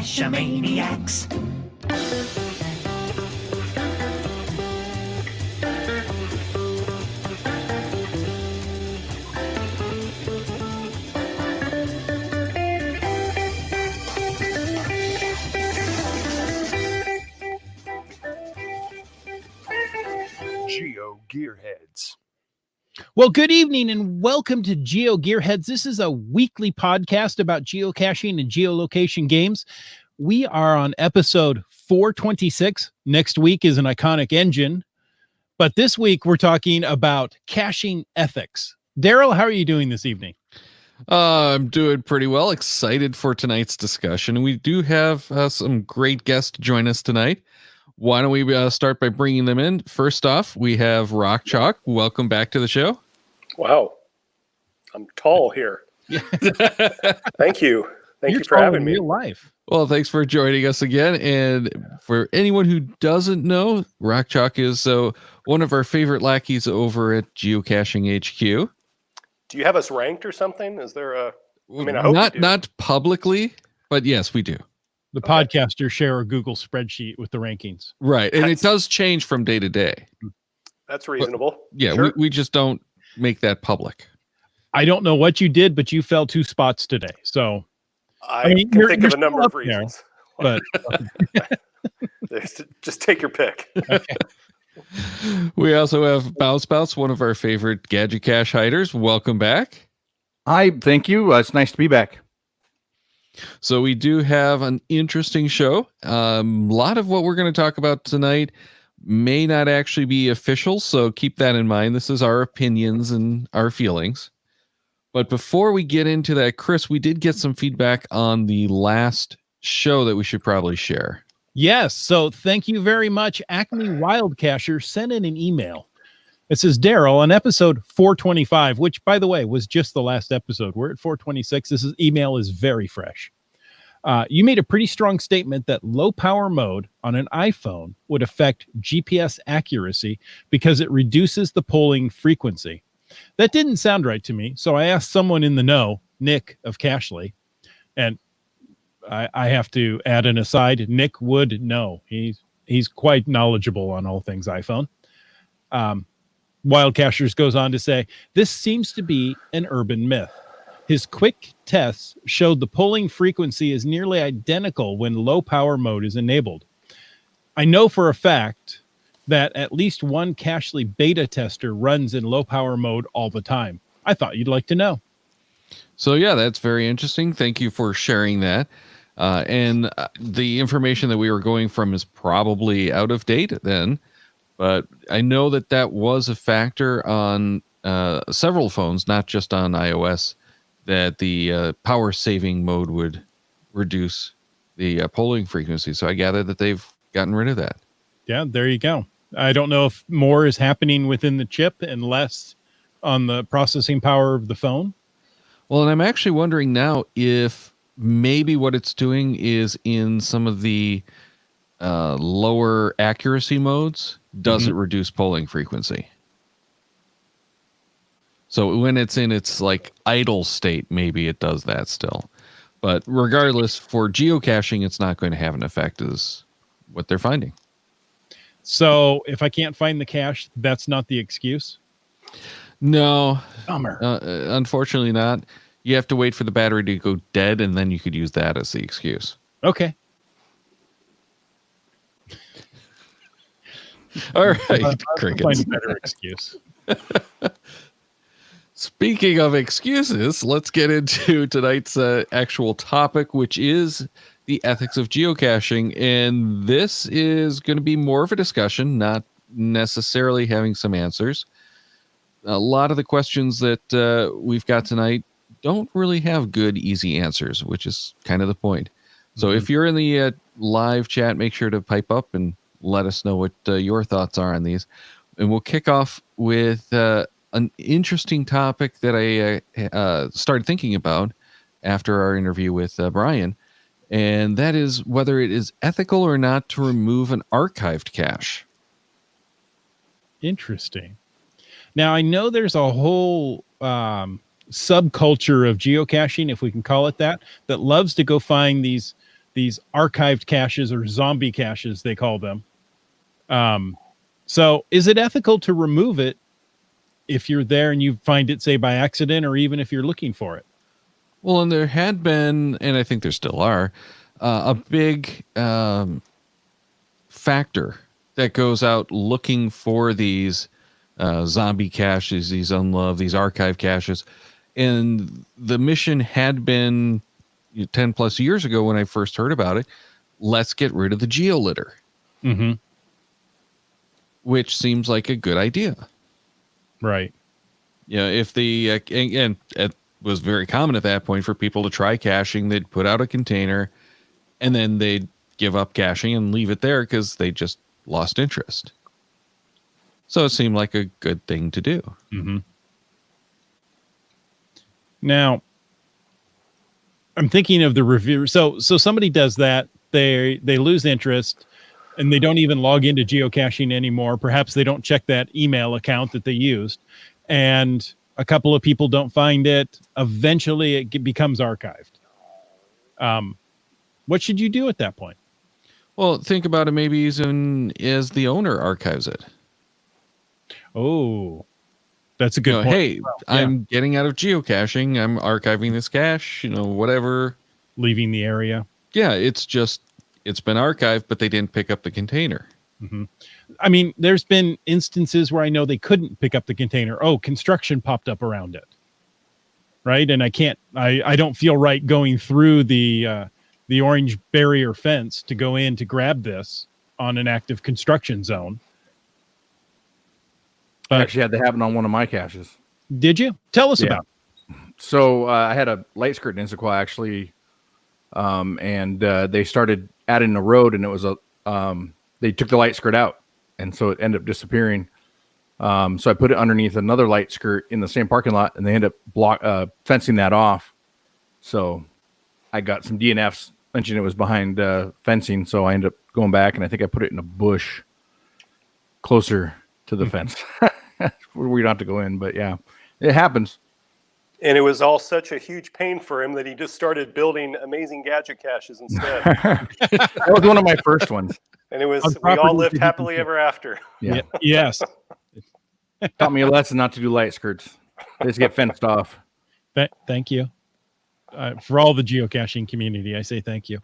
Geocachomaniacs. Geo Gearheads. Well, good evening and welcome to Geo Gearheads. This is a weekly podcast about geocaching and geolocation games. We are on episode 426. Next week is an iconic engine. But this week we're talking about caching ethics. Daryl, how are you doing this evening? I'm doing pretty well. Excited for tonight's discussion. We do have some great guests to join us tonight. Why don't we start by bringing them in? First off, we have Rock Chalk. Welcome back to the show. Wow. I'm tall here. Thank you. Thank you for having me. Real life. Well, thanks for joining us again. And for anyone who doesn't know, Rock Chalk is one of our favorite lackeys over at Geocaching HQ. Do you have us ranked or something? Is there a... I hope not publicly, but yes, we do. The podcasters share a Google spreadsheet with the rankings. Right. And it does change from day to day. That's reasonable. But, yeah, sure. we just don't make that public. I don't know what you did, but you fell 2 spots today. So I mean, can think of a number of reasons. There, but just take your pick. Okay. We also have Bounce Bounce, one of our favorite Gadget Cache hiders. Welcome back. Hi, thank you. It's nice to be back. So we do have an interesting show. A lot of what we're going to talk about tonight may not actually be official, so keep that in mind. This is our opinions and our feelings. But before we get into that, Chris, we did get some feedback on the last show that we should probably share. Yes, so thank you very much. Acme Wildcacher sent in an email. It says, Daryl, on episode 425, which, by the way, was just the last episode. We're at 426. This email is very fresh. You made a pretty strong statement that low power mode on an iPhone would affect GPS accuracy because it reduces the polling frequency. That didn't sound right to me, so I asked someone in the know, Nick of Cachly, and I have to add an aside. Nick would know. He's quite knowledgeable on all things iPhone. Wildcachers goes on to say, this seems to be an urban myth. His quick tests showed the polling frequency is nearly identical when low power mode is enabled. I know for a fact that at least one Cachly beta tester runs in low power mode all the time. I thought you'd like to know. So yeah, that's very interesting. Thank you for sharing that. And the information that we were going from is probably out of date then. But I know that was a factor on several phones, not just on iOS, that the power saving mode would reduce the polling frequency. So I gather that they've gotten rid of that. Yeah, there you go. I don't know if more is happening within the chip and less on the processing power of the phone. Well, and I'm actually wondering now if maybe what it's doing is in some of the lower accuracy modes, does it reduce polling frequency? So when it's in its like idle state, maybe it does that still. But regardless, for geocaching, it's not going to have an effect is what they're finding. So if I can't find the cache, that's not the excuse? No. Bummer. Unfortunately not. You have to wait for the battery to go dead, and then you could use that as the excuse. Okay. All right, crickets. Find a better excuse. Speaking of excuses, let's get into tonight's actual topic, which is the ethics of geocaching. And this is going to be more of a discussion, not necessarily having some answers. A lot of the questions that we've got tonight don't really have good, easy answers, which is kind of the point. So if you're in the live chat, make sure to pipe up and let us know what your thoughts are on these. And we'll kick off with an interesting topic that I started thinking about after our interview with Brian. And that is whether it is ethical or not to remove an archived cache. Interesting. Now, I know there's a whole subculture of geocaching, if we can call it that loves to go find these these archived caches, or zombie caches, they call them. So is it ethical to remove it if you're there and you find it, say, by accident, or even if you're looking for it? Well, and there had been, and I think there still are, a big factor that goes out looking for these zombie caches, these unloved, these archive caches. And the mission had been 10 plus years ago when I first heard about it. Let's get rid of the geolitter, Mm-hmm. which seems like a good idea. Right. Yeah, if the and it was very common at that point for people to try caching. They'd put out a container, and then they'd give up caching and leave it there because they just lost interest. So it seemed like a good thing to do. Mm-hmm. Now, I'm thinking of the review. So somebody does that. They lose interest, and they don't even log into geocaching anymore. Perhaps they don't check that email account that they used, and a couple of people don't find it. Eventually, it becomes archived. What should you do at that point? Well, think about it. Maybe even as the owner archives it. Oh, that's a good point. Hey, Well, yeah. I'm getting out of geocaching. I'm archiving this cache. Whatever. Leaving the area. Yeah, it's been archived, but they didn't pick up the container. Mm-hmm. I mean, there's been instances where I know they couldn't pick up the container. Oh, construction popped up around it. Right. And I don't feel right going through the orange barrier fence to go in to grab this on an active construction zone. I But actually had that happen on one of my caches. did you? Tell us about it. So I had a light skirt in Issaquah actually, and they started adding a road, and it was they took the light skirt out, and so it ended up disappearing. So I put it underneath another light skirt in the same parking lot, and they ended up fencing that off. So I got some DNFs mentioning it was behind fencing, so I ended up going back, and I think I put it in a bush closer to the fence where we don't have to go in. But yeah, it happens. And it was all such a huge pain for him that he just started building amazing gadget caches instead. That was one of my first ones. And it was, On we all property lived that he happily can- ever after. Yeah. Yes. Taught me a lesson not to do light skirts. They just get fenced off. Thank you. For all the geocaching community, I say thank you.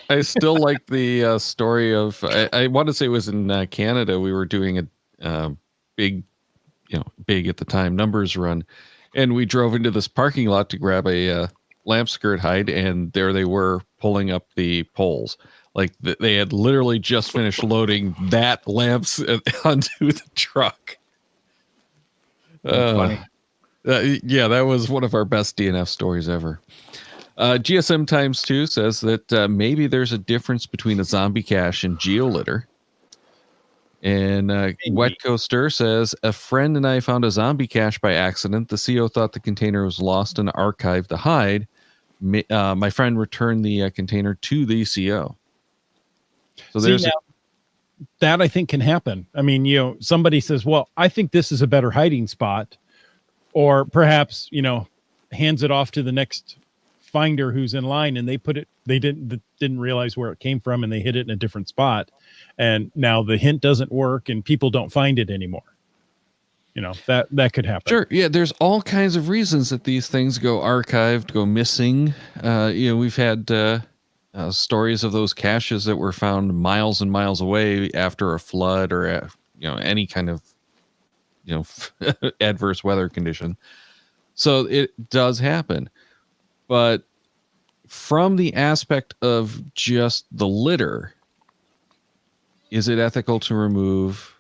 I still like the story of, I want to say it was in Canada. We were doing a big at the time numbers run, and we drove into this parking lot to grab a lamp skirt hide, and there they were pulling up the poles. Like they had literally just finished loading that lamps onto the truck. That's funny. Yeah, that was one of our best DNF stories ever. GSM times 2 says that maybe there's a difference between a zombie cache and geolitter. And Wet Coaster says, a friend and I found a zombie cache by accident. The CO thought the container was lost and archived the hide. My friend returned the container to the CO. So there's that I think can happen. I mean, somebody says, well, I think this is a better hiding spot, or perhaps, hands it off to the next finder who's in line, and they didn't realize where it came from, and they hid it in a different spot. And now the hint doesn't work and people don't find it anymore. That could happen. Sure. Yeah. There's all kinds of reasons that these things go archived, go missing. We've had stories of those caches that were found miles and miles away after a flood or, any kind of, adverse weather condition. So it does happen. But from the aspect of just the litter, is it ethical to remove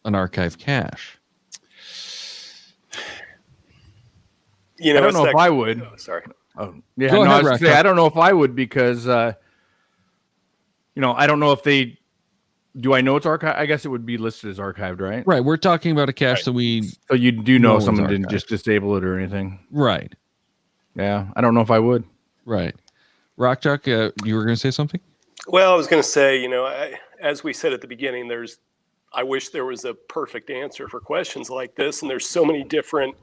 an archive cache? I don't know if I would. Sorry. Oh, yeah, Go ahead, I was gonna say, I don't know if I would because, I don't know if they. Do I know it's archived? I guess it would be listed as archived, right? Right. We're talking about a cache that we. So you do know No, if someone it's didn't archived. just disable it or anything. Right. Yeah, I don't know if I would. Right. Rockchuck, you were going to say something? Well, I was going to say, as we said at the beginning, I wish there was a perfect answer for questions like this. And there's so many different,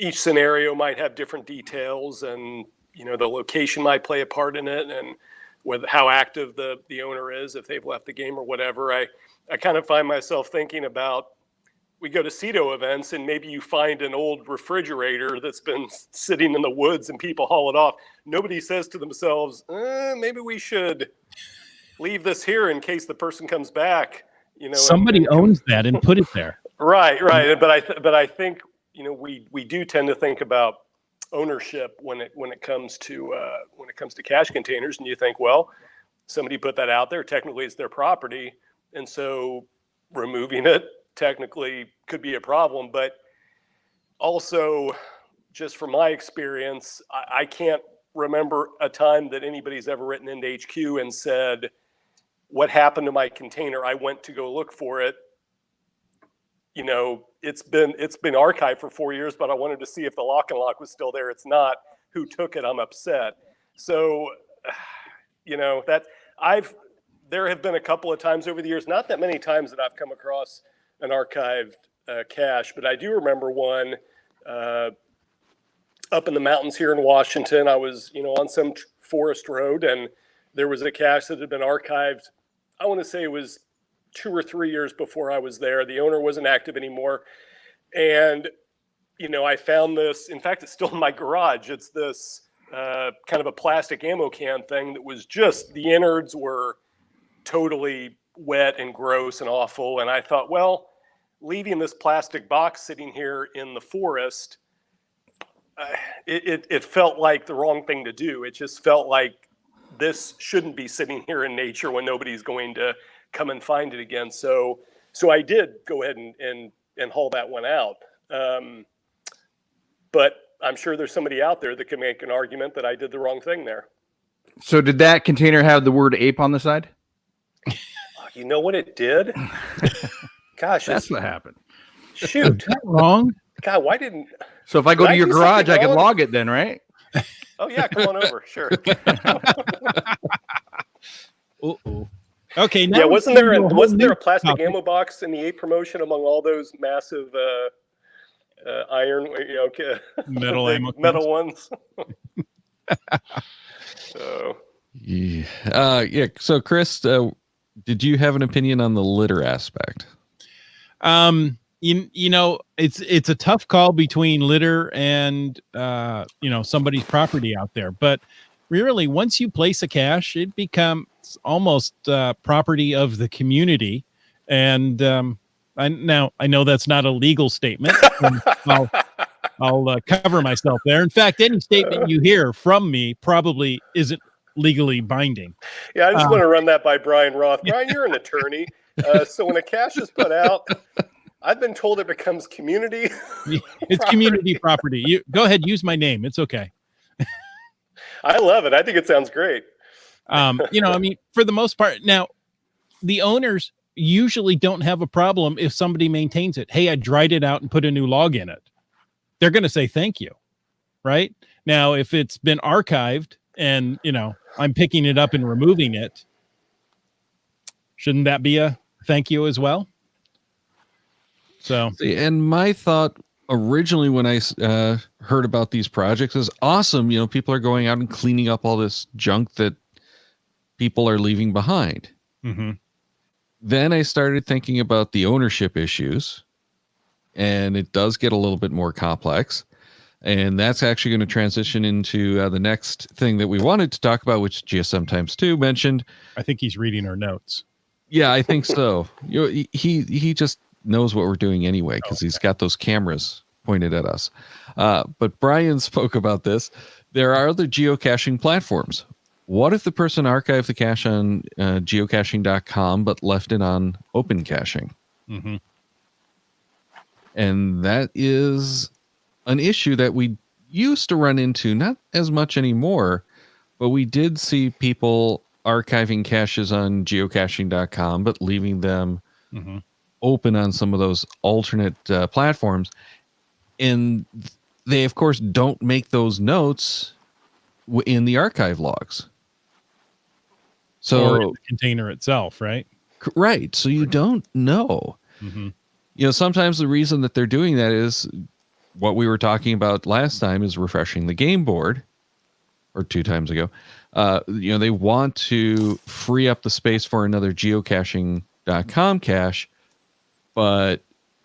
each scenario might have different details, and the location might play a part in it, and with how active the owner is, if they've left the game or whatever. I kind of find myself thinking about, we go to CETO events and maybe you find an old refrigerator that's been sitting in the woods and people haul it off. Nobody says to themselves, maybe we should leave this here in case the person comes back. Somebody owns that and put it there. Right. But I think we do tend to think about ownership when it comes to cash containers, and you think, well, somebody put that out there. Technically, it's their property, and so removing it technically could be a problem. But also, just from my experience, I can't remember a time that anybody's ever written into HQ and said, what happened to my container? I went to go look for it. It's been archived for 4 years, but I wanted to see if the lock and lock was still there. It's not. Who took it? I'm upset. So, there have been a couple of times over the years, not that many times that I've come across an archived cache, but I do remember one up in the mountains here in Washington. I was, on some forest road, and there was a cache that had been archived. I want to say it was 2 or 3 years before I was there. The owner wasn't active anymore. And, I found this, in fact, it's still in my garage. It's this kind of a plastic ammo can thing that was just, the innards were totally wet and gross and awful. And I thought, well, leaving this plastic box sitting here in the forest, it felt like the wrong thing to do. It just felt like this shouldn't be sitting here in nature when nobody's going to come and find it again. So I did go ahead and haul that one out. But I'm sure there's somebody out there that can make an argument that I did the wrong thing there. So did that container have the word ape on the side? You know what it did? Gosh, that's what happened. Shoot. Is that wrong? God, why didn't... So if I go to your garage, I can log it then, right? Oh, yeah, come on over. Sure. Uh-oh. Okay. Now yeah, wasn't there a plastic ammo box in the ape promotion among all those massive iron, metal ones? So. Yeah. So, Chris, did you have an opinion on the litter aspect? It's a tough call between litter and somebody's property out there. But really, once you place a cache, it becomes almost property of the community. And I know that's not a legal statement. I'll cover myself there. In fact, any statement you hear from me probably isn't legally binding. Yeah, I just want to run that by Brian Roth. Brian, you're an attorney. So when a cache is put out, I've been told it becomes community. It's community property. You go ahead, use my name. It's okay. I love it. I think it sounds great. For the most part, now the owners usually don't have a problem if somebody maintains it. Hey, I dried it out and put a new log in it. They're going to say thank you, right? Now, if it's been archived and I'm picking it up and removing it, shouldn't that be a thank you as well? So, and my thought originally when I heard about these projects is awesome. People are going out and cleaning up all this junk that people are leaving behind. Mm-hmm. Then I started thinking about the ownership issues, and it does get a little bit more complex. And that's actually going to transition into the next thing that we wanted to talk about, which GSM Times 2 mentioned. I think he's reading our notes. Yeah, I think so. He just knows what we're doing anyway, because he's got those cameras pointed at us. But Brian spoke about this. There are other geocaching platforms. What if the person archived the cache on geocaching.com but left it on open caching? Mm-hmm. And that is an issue that we used to run into, not as much anymore, but we did see people archiving caches on geocaching.com but leaving them open on some of those alternate platforms. And they, of course, don't make those notes in the archive logs. So or in the container itself, right? Right. So you don't know. Mm-hmm. Sometimes the reason that they're doing that is what we were talking about last time is refreshing the game board, or 2 times ago. They want to free up the space for another geocaching.com cache, but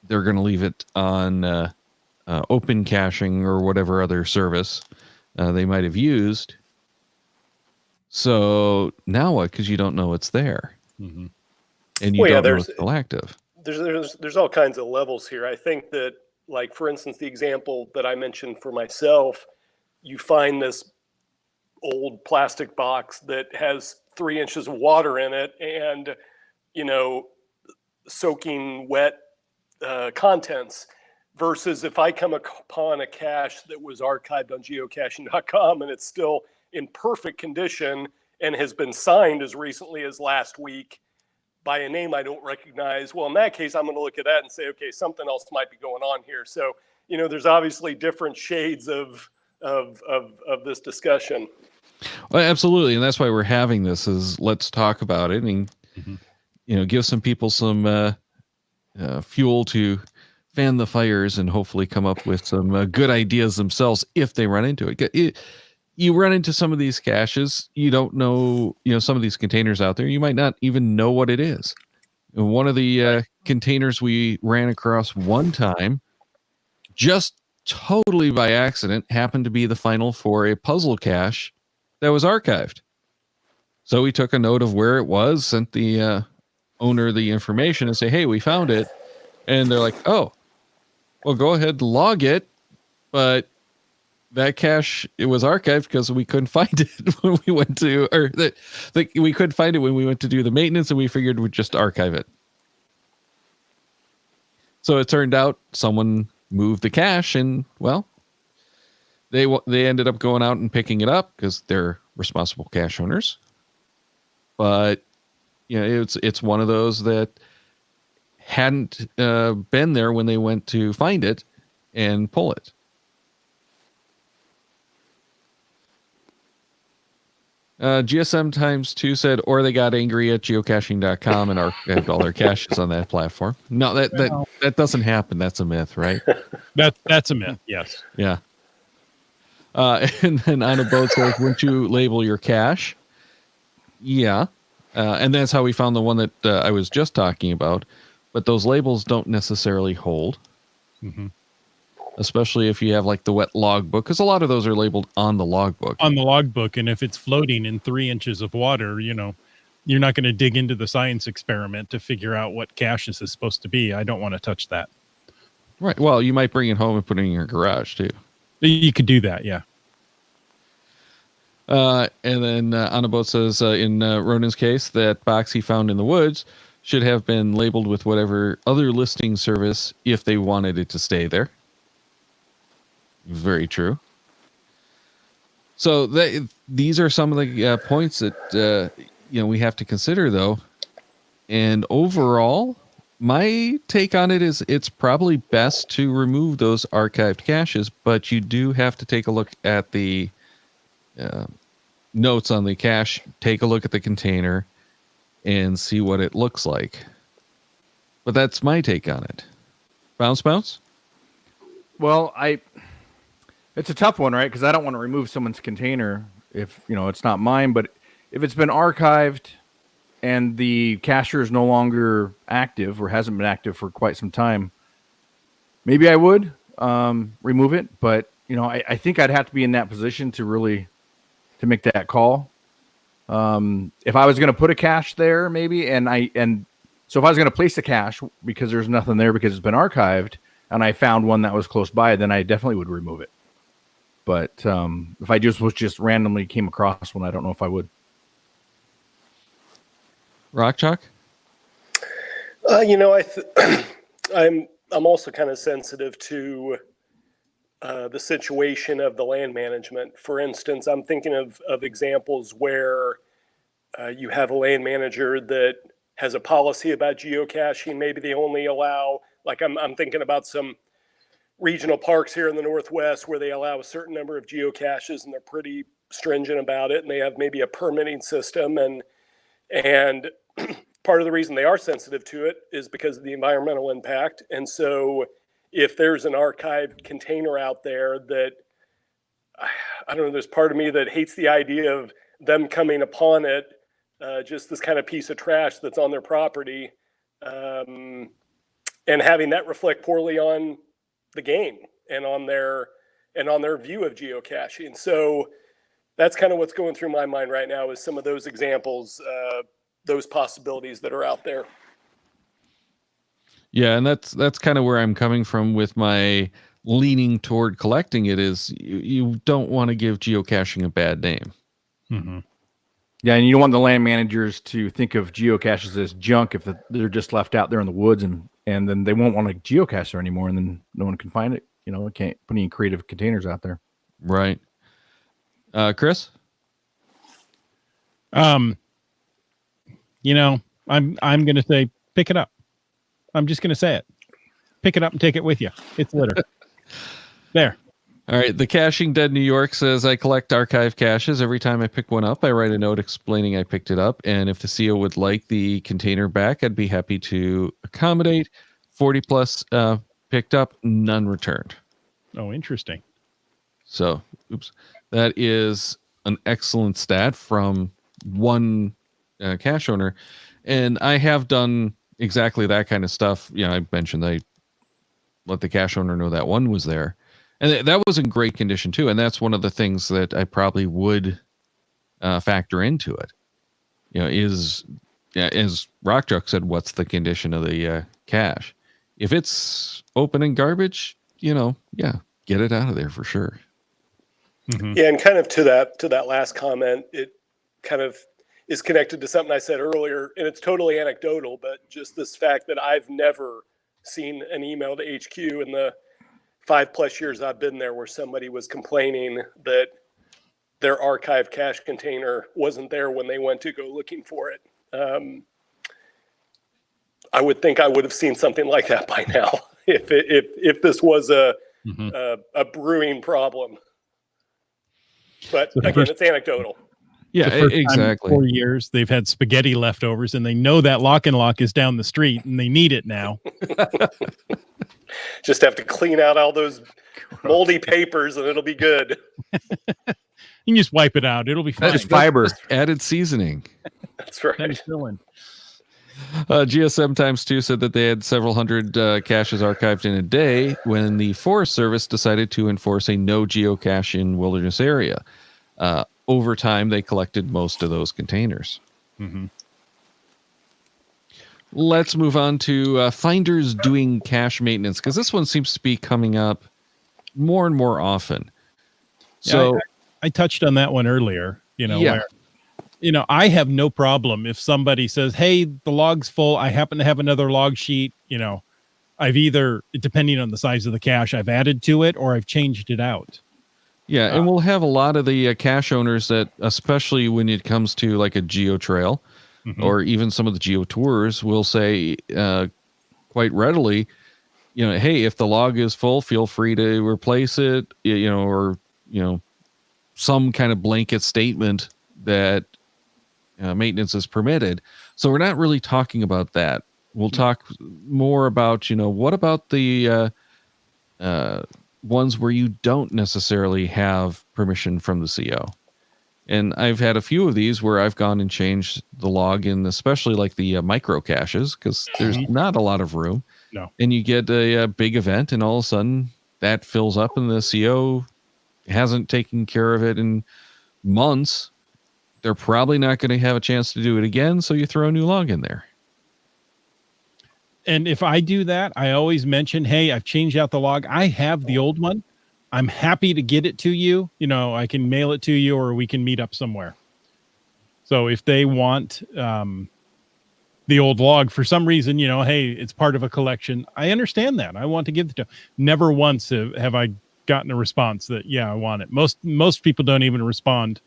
they're going to leave it on open caching or whatever other service they might have used. So now what? Because you don't know it's there, and you don't know it's still active. There's all kinds of levels here. I think that, like, for instance, the example that I mentioned for myself, you find this old plastic box that has 3 inches of water in it and, soaking wet contents, versus if I come upon a cache that was archived on geocaching.com and it's still in perfect condition and has been signed as recently as last week by a name I don't recognize, well, in that case, I'm going to look at that and say, okay, something else might be going on here. So, there's obviously different shades of this discussion. Well, absolutely. And that's why we're having this, is let's talk about it and, give some people some fuel to fan the fires and hopefully come up with some good ideas themselves if they run into it. You run into some of these caches, you don't know, some of these containers out there, you might not even know what it is. And one of the containers we ran across one time, just totally by accident, happened to be the final for a puzzle cache that was archived. So we took a note of where it was, sent the owner the information and say, hey, we found it. And they're like, oh, well, go ahead and log it. But that cache, it was archived because we couldn't find it when we went to, or we couldn't find it when we went to do the maintenance, and we figured we'd just archive it. So it turned out someone moved the cache, and well, they ended up going out and picking it up because they're responsible cache owners. But it's one of those that hadn't been there when they went to find it and pull it. GSM times 2 said, or they got angry at geocaching.com and archived all their caches on that platform. No, that doesn't happen. That's a myth, right? That's a myth. Yes. Yeah. And then on a boat says, wouldn't you label your cache? Yeah. And that's how we found the one that I was just talking about. But those labels don't necessarily hold. Mm-hmm. Especially if you have like the wet logbook, because a lot of those are labeled on the logbook. On the logbook, and if it's floating in 3 inches of water, you're not going to dig into the science experiment to figure out what cache this is supposed to be. I don't want to touch that. Right. Well, you might bring it home and put it in your garage too. You could do that, yeah. And then on a boat says, in Ronan's case, that box he found in the woods should have been labeled with whatever other listing service if they wanted it to stay there. Very true. So these are some of the points that we have to consider, though. And overall, my take on it is it's probably best to remove those archived caches, but you do have to take a look at the notes on the cache, take a look at the container, and see what it looks like. But that's my take on it. Bounce? Well, it's a tough one, right? Because I don't want to remove someone's container if, it's not mine. But if it's been archived and the cacher is no longer active or hasn't been active for quite some time, maybe I would remove it. But, I think I'd have to be in that position to make that call. If I was going to put a cache there, maybe, so if I was going to place a cache because there's nothing there because it's been archived and I found one that was close by, then I definitely would remove it. But if I just randomly came across one, I don't know if I would. Rock Chalk? I'm also kind of sensitive to the situation of the land management. For instance, I'm thinking of examples where you have a land manager that has a policy about geocaching. Maybe they only allow, like I'm thinking about some regional parks here in the Northwest where they allow a certain number of geocaches and they're pretty stringent about it. And they have maybe a permitting system. And part of the reason they are sensitive to it is because of the environmental impact. And so if there's an archived container out there that, I don't know, there's part of me that hates the idea of them coming upon it, just this kind of piece of trash that's on their property, and having that reflect poorly on the game and on their view of geocaching. So that's kind of what's going through my mind right now, is some of those examples, those possibilities that are out there. Yeah, and that's kind of where I'm coming from with my leaning toward collecting it. Is you don't want to give geocaching a bad name. Mm-hmm. Yeah, and you don't want the land managers to think of geocaches as junk if they're just left out there in the woods, and then they won't want to geocache there anymore, and then no one can find it. You know, can't put any creative containers out there. Right. Chris? You know, I'm going to say pick it up. I'm just going to say it. Pick it up and take it with you. It's litter. There. All right. The Caching Dead New York says, I collect archive caches. Every time I pick one up, I write a note explaining I picked it up. And if the CO would like the container back, I'd be happy to accommodate. 40 plus picked up, none returned. Oh, interesting. So, that is an excellent stat from one cache owner. And I have done exactly that kind of stuff. You know, I mentioned I let the cache owner know that one was there. And that was in great condition too. And that's one of the things that I probably would factor into it. You know, as Rock Truck said, what's the condition of the cache? If it's open and garbage, you know, yeah, get it out of there for sure. Mm-hmm. Yeah, and kind of to that last comment, it kind of is connected to something I said earlier, and it's totally anecdotal, but just this fact that I've never seen an email to HQ in the 5+ years I've been there where somebody was complaining that their archive cache container wasn't there when they went to go looking for it. I would think I would have seen something like that by now if this was a brewing problem. But So again, it's anecdotal. Yeah, the first time in exactly. 4 years, they've had spaghetti leftovers, and they know that Lock and Lock is down the street, and they need it now. Just have to clean out all those moldy papers, and it'll be good. You can just wipe it out; it'll be fine. Just fiber. Added seasoning. That's right. Penicillin. GSM times 2 said that they had several hundred caches archived in a day when the Forest Service decided to enforce a no geocache in wilderness area. Over time, they collected most of those containers. Mm-hmm. Let's move on to finders doing cache maintenance, because this one seems to be coming up more and more often. So Yeah, I touched on that one earlier, Yeah. where, I have no problem if somebody says, hey, the log's full. I happen to have another log sheet. I've either, depending on the size of the cache, I've added to it or I've changed it out. Yeah, and we'll have a lot of the cache owners that, especially when it comes to like a geo trail or even some of the geo tours, will say quite readily, hey, if the log is full, feel free to replace it, or some kind of blanket statement that maintenance is permitted. So we're not really talking about that. We'll talk more about, what about the ones where you don't necessarily have permission from the CO. And I've had a few of these where I've gone and changed the log in, especially like the micro caches, because there's not a lot of room. No. And you get a big event and all of a sudden that fills up and the CO hasn't taken care of it in months. They're probably not going to have a chance to do it again. So you throw a new log in there. And if I do that, I always mention, hey, I've changed out the log. I have the old one. I'm happy to get it to you. I can mail it to you or we can meet up somewhere. So if they want the old log for some reason, hey, it's part of a collection. I understand that. I want to give it to them. Never once have I gotten a response that, yeah, I want it. Most people don't even respond,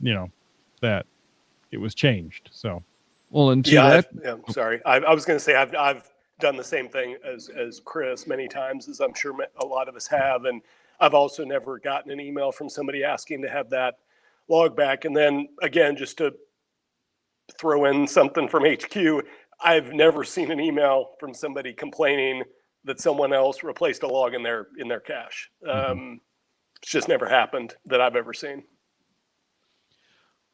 that it was changed. So. Well, and sorry. I was going to say I've done the same thing as Chris many times, as I'm sure a lot of us have, and I've also never gotten an email from somebody asking to have that log back. And then again, just to throw in something from HQ, I've never seen an email from somebody complaining that someone else replaced a log in their cache. It's just never happened that I've ever seen.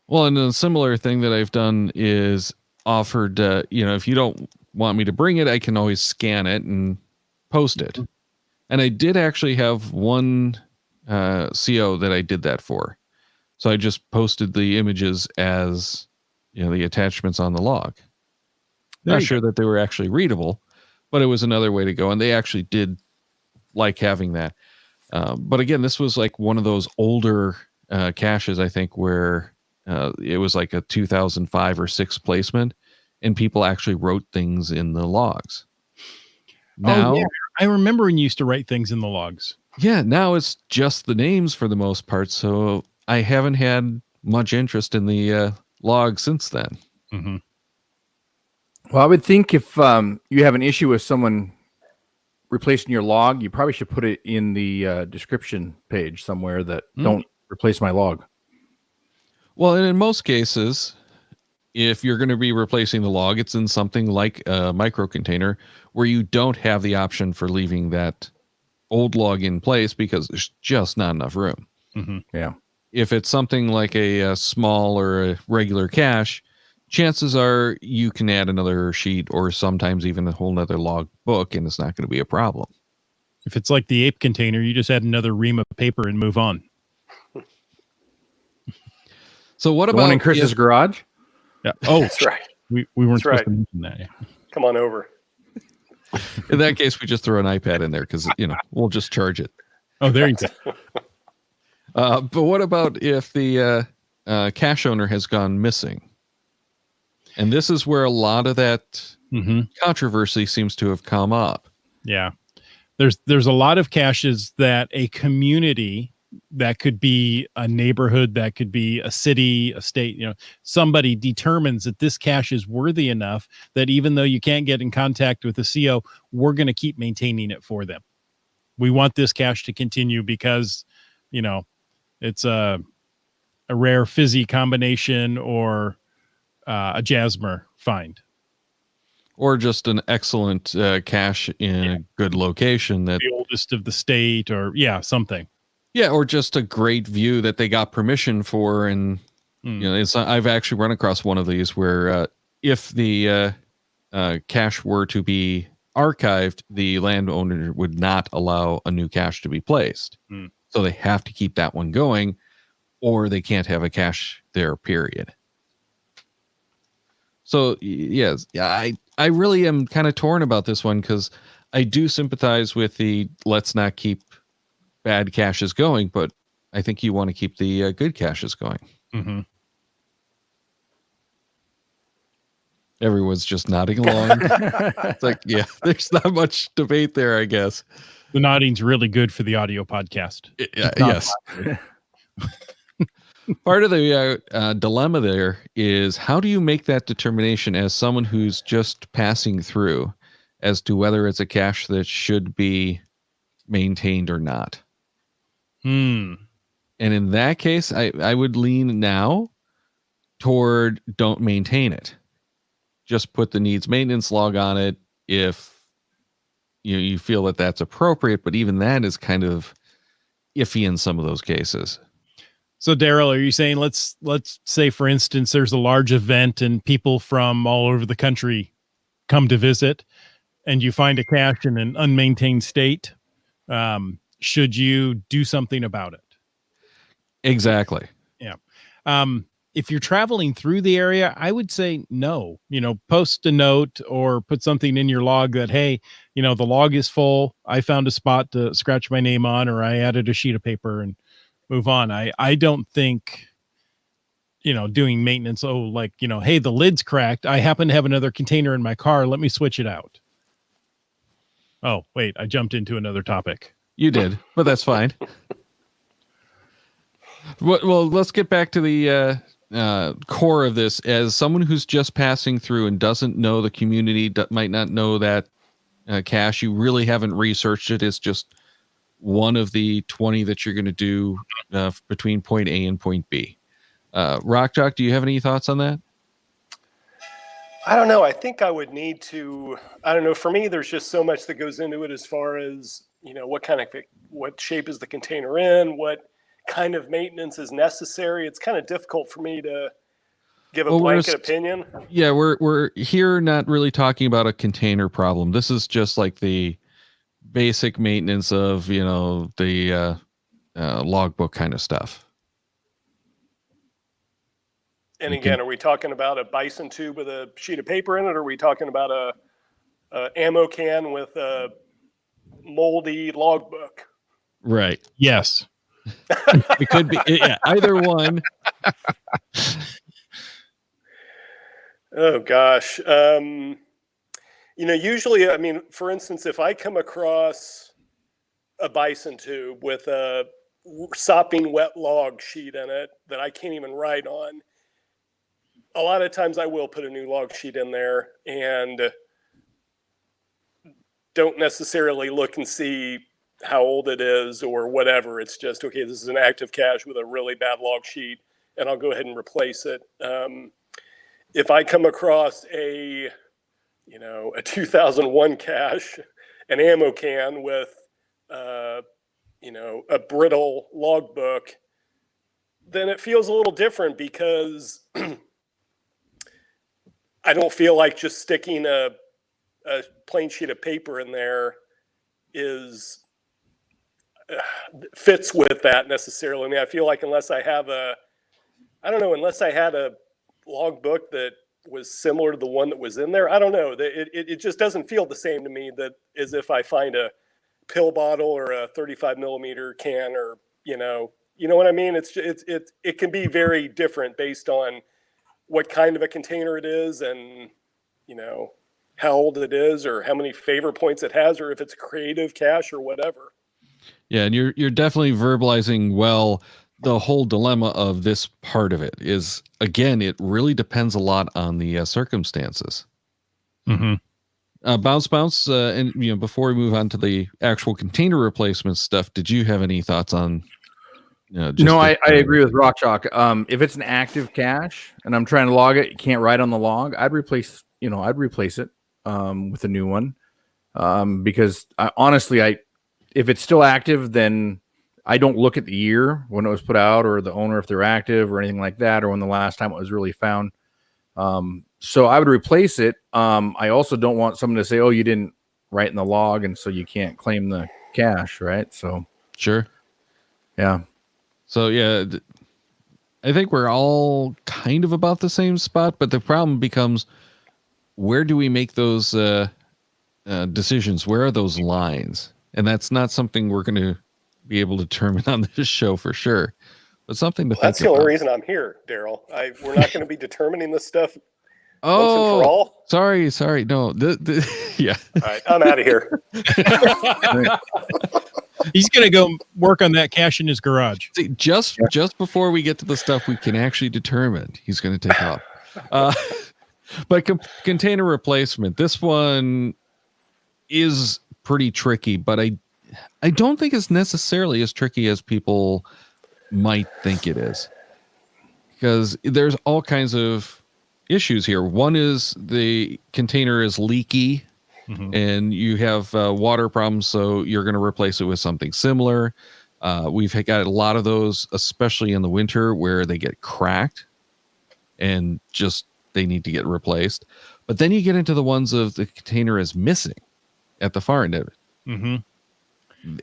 Well, and a similar thing that I've done is offered, if you don't want me to bring it, I can always scan it and post it. And I did actually have one CO that I did that for. So I just posted the images as, the attachments on the log. Not sure that they were actually readable, but it was another way to go. And they actually did like having that. But again, this was like one of those older caches, I think, where it was like a 2005 or 6 placement, and people actually wrote things in the logs. Now, I remember when you used to write things in the logs. Yeah, now it's just the names for the most part, so I haven't had much interest in the log since then. Mm-hmm. Well, I would think if you have an issue with someone replacing your log, you probably should put it in the description page somewhere that don't replace my log. Well, and in most cases, if you're going to be replacing the log, it's in something like a micro container where you don't have the option for leaving that old log in place because there's just not enough room. Mm-hmm. Yeah. If it's something like a small or a regular cache, chances are you can add another sheet or sometimes even a whole nother log book, and it's not going to be a problem. If it's like the ape container, you just add another ream of paper and move on. So what The about one in Chris's garage? Yeah. Oh, That's right. We weren't That's supposed to mention that. Yeah. Come on over. In that case, we just throw an iPad in there because, we'll just charge it. Oh, there you go. But what about if the cache owner has gone missing? And this is where a lot of that controversy seems to have come up. Yeah. There's a lot of caches that a community, that could be a neighborhood, that could be a city, a state, somebody determines that this cache is worthy enough that even though you can't get in contact with the CO, we're going to keep maintaining it for them. We want this cache to continue because, it's a rare fizzy combination or a Jasmer find. Or just an excellent cache in a good location. That the oldest of the state or something. Yeah, or just a great view that they got permission for. And, I've actually run across one of these where if the cache were to be archived, the landowner would not allow a new cache to be placed. So they have to keep that one going, or they can't have a cache there, period. So, yes, I really am kind of torn about this one because I do sympathize with the let's not keep bad caches going, but I think you want to keep the good caches going. Mm-hmm. Everyone's just nodding along. It's like, there's not much debate there, I guess. The nodding's really good for the audio podcast. Yes. Part of the dilemma there is how do you make that determination as someone who's just passing through as to whether it's a cache that should be maintained or not? And in that case, I would lean now toward don't maintain it. Just put the needs maintenance log on it if you feel that that's appropriate, but even that is kind of iffy in some of those cases. So Daryl, are you saying let's say, for instance, there's a large event and people from all over the country come to visit and you find a cache in an unmaintained state? Should you do something about it? Exactly. Yeah. If you're traveling through the area, I would say no. Post a note or put something in your log that, hey, the log is full. I found a spot to scratch my name on, or I added a sheet of paper and move on. I don't think, doing maintenance. Oh, like, hey, the lid's cracked. I happen to have another container in my car. Let me switch it out. Oh, wait, I jumped into another topic. You did, but that's fine. Well, let's get back to the core of this. As someone who's just passing through and doesn't know the community, might not know that cache, you really haven't researched it. It's just one of the 20 that you're going to do between point A and point B. Rock Jock, do you have any thoughts on that? I don't know. I think I would need to. I don't know. For me, there's just so much that goes into it as far as what shape is the container in, what kind of maintenance is necessary. It's kind of difficult for me to give a blanket opinion. Yeah, we're here not really talking about a container problem. This is just like the basic maintenance of the logbook kind of stuff. And again, are we talking about a bison tube with a sheet of paper in it, or are we talking about a ammo can with a moldy logbook? Right. Yes. It could be either one. Oh gosh. Usually, I mean, for instance, if I come across a bison tube with a sopping wet log sheet in it that I can't even write on, a lot of times I will put a new log sheet in there and don't necessarily look and see how old it is or whatever. It's just, okay, this is an active cache with a really bad log sheet, and I'll go ahead and replace it. If I come across a 2001 cache, an ammo can with, a brittle logbook, then it feels a little different because I don't feel like just sticking a plain sheet of paper in there fits with that necessarily. I mean, I feel like unless I had a logbook that was similar to the one that was in there, I don't know. It just doesn't feel the same to me as if I find a pill bottle or a 35 millimeter can, or you know what I mean. It can be very different based on what kind of a container it is, and how old it is, or how many favor points it has, or if it's a creative cache or whatever. Yeah, and you're definitely verbalizing well. The whole dilemma of this part of it is, again, it really depends a lot on the circumstances. Mm-hmm. Bounce, and before we move on to the actual container replacement stuff, did you have any thoughts on? I agree with Rock Chalk. If it's an active cache and I'm trying to log it, you can't write on the log. I'd replace it with a new one, because if it's still active, then I don't look at the year when it was put out, or the owner if they're active or anything like that, or when the last time it was really found. So I would replace it. I also don't want someone to say, "Oh, you didn't write in the log, and so you can't claim the cache," right? So sure, yeah. So yeah, I think we're all kind of about the same spot, but the problem becomes, where do we make those decisions? Where are those lines? And that's not something we're going to be able to determine on this show for sure, but something to think about. That's the only reason I'm here, Daryl. We're not going to be determining this stuff once and for all. Sorry. No, yeah. All right, I'm out of here. He's going to go work on that cache in his garage. See, just before we get to the stuff we can actually determine, he's going to take off. But container replacement, this one is pretty tricky, but I don't think it's necessarily as tricky as people might think it is, because there's all kinds of issues here. One is the container is leaky. Mm-hmm. And you have water problems, so you're going to replace it with something similar. We've got a lot of those, especially in the winter, where they get cracked and just they need to get replaced. But then you get into the ones of the container is missing at the far end of it. Mm-hmm.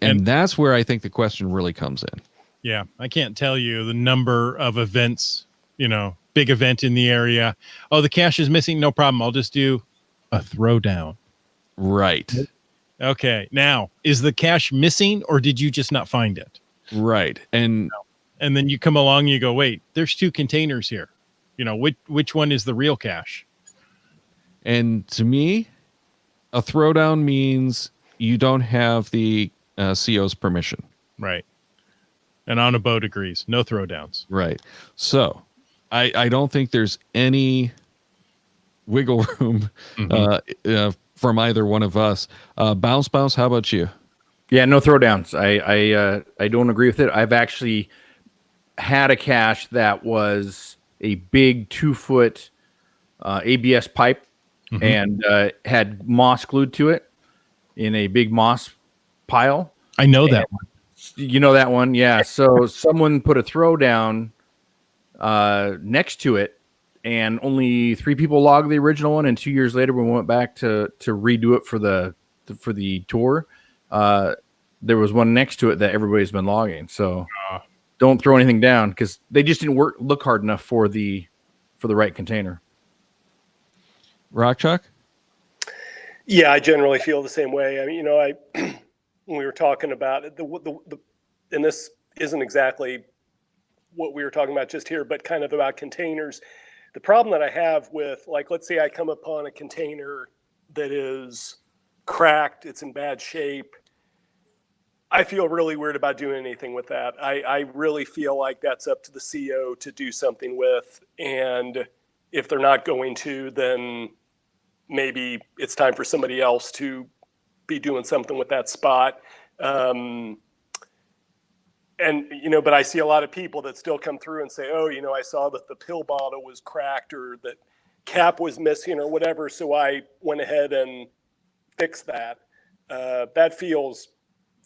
And that's where I think the question really comes in. Yeah, I can't tell you the number of events, big event in the area. Oh, the cache is missing. No problem. I'll just do a throwdown. Right. Okay. Now, is the cache missing, or did you just not find it? Right. And then you come along and you go, wait, there's two containers here. Which one is the real cache? And to me, a throwdown means you don't have the CO's permission. Right. And on a boat agrees. No throwdowns. Right. So I don't think there's any wiggle room from either one of us. Bounce, how about you? Yeah, no throwdowns. I don't agree with it. I've actually had a cache that was a big 2-foot ABS pipe Mhm. and had moss glued to it in a big moss pile. I know And that one. you know that one, yeah. So someone put a throw down next to it, and only 3 people logged the original one. And 2 years later, when we went back to redo it for the tour, there was one next to it that everybody's been logging. So don't throw anything down because they just didn't look hard enough for the right container. Rock Chalk? Yeah, I generally feel the same way. I mean, when we were talking about it, and this isn't exactly what we were talking about just here, but kind of about containers. The problem that I have with, like, let's say I come upon a container that is cracked, it's in bad shape. I feel really weird about doing anything with that. I really feel like that's up to the CO to do something with. And if they're not going to, then maybe it's time for somebody else to be doing something with that spot. But I see a lot of people that still come through and say, oh, I saw that the pill bottle was cracked or that cap was missing or whatever. So I went ahead and fixed that. That feels